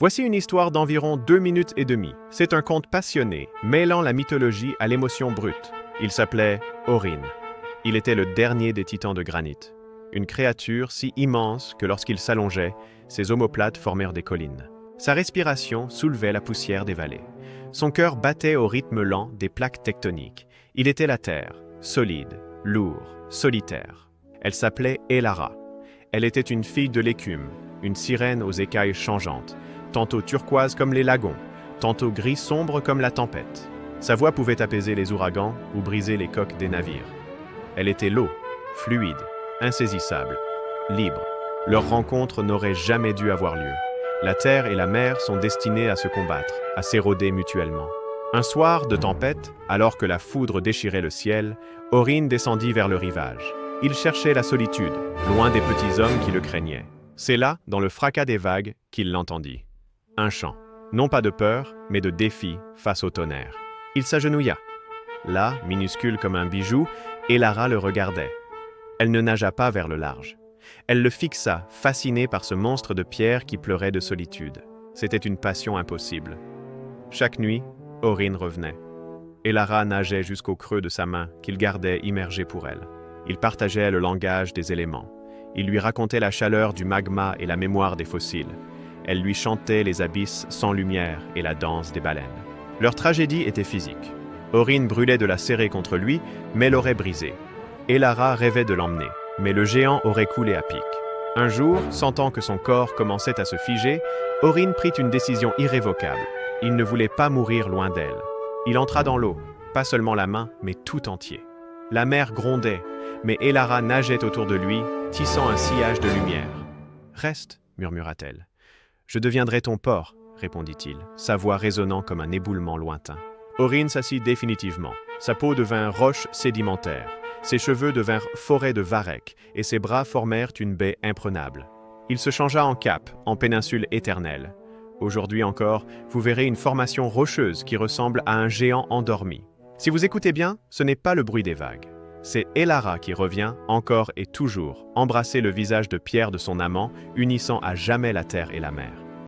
Voici une histoire d'environ 2 minutes et demie. C'est un conte passionné, mêlant la mythologie à l'émotion brute. Il s'appelait Orin. Il était le dernier des titans de granit. Une créature si immense que lorsqu'il s'allongeait, ses omoplates formèrent des collines. Sa respiration soulevait la poussière des vallées. Son cœur battait au rythme lent des plaques tectoniques. Il était la terre, solide, lourd, solitaire. Elle s'appelait Elara. Elle était une fille de l'écume, une sirène aux écailles changeantes, tantôt turquoise comme les lagons, tantôt gris sombre comme la tempête. Sa voix pouvait apaiser les ouragans ou briser les coques des navires. Elle était l'eau, fluide, insaisissable, libre. Leur rencontre n'aurait jamais dû avoir lieu. La terre et la mer sont destinées à se combattre, à s'éroder mutuellement. Un soir de tempête, alors que la foudre déchirait le ciel, Orin descendit vers le rivage. Il cherchait la solitude, loin des petits hommes qui le craignaient. C'est là, dans le fracas des vagues, qu'il l'entendit. Un chant, non pas de peur, mais de défi face au tonnerre. Il s'agenouilla. Là, minuscule comme un bijou, Elara le regardait. Elle ne nagea pas vers le large. Elle le fixa, fascinée par ce monstre de pierre qui pleurait de solitude. C'était une passion impossible. Chaque nuit, Orin revenait. Elara nageait jusqu'au creux de sa main, qu'il gardait immergé pour elle. Il partageait le langage des éléments. Il lui racontait la chaleur du magma et la mémoire des fossiles. Elle lui chantait les abysses sans lumière et la danse des baleines. Leur tragédie était physique. Orin brûlait de la serrer contre lui, mais l'aurait brisée. Elara rêvait de l'emmener, mais le géant aurait coulé à pic. Un jour, sentant que son corps commençait à se figer, Orin prit une décision irrévocable. Il ne voulait pas mourir loin d'elle. Il entra dans l'eau, pas seulement la main, mais tout entier. La mer grondait, mais Elara nageait autour de lui, tissant un sillage de lumière. « Reste, murmura-t-elle. Je deviendrai ton port, répondit-il, sa voix résonnant comme un éboulement lointain. Orin s'assit définitivement. Sa peau devint roche sédimentaire. Ses cheveux devinrent forêt de varech, et ses bras formèrent une baie imprenable. Il se changea en cap, en péninsule éternelle. Aujourd'hui encore, vous verrez une formation rocheuse qui ressemble à un géant endormi. Si vous écoutez bien, ce n'est pas le bruit des vagues. C'est Elara qui revient, encore et toujours, embrasser le visage de pierre de son amant, unissant à jamais la terre et la mer.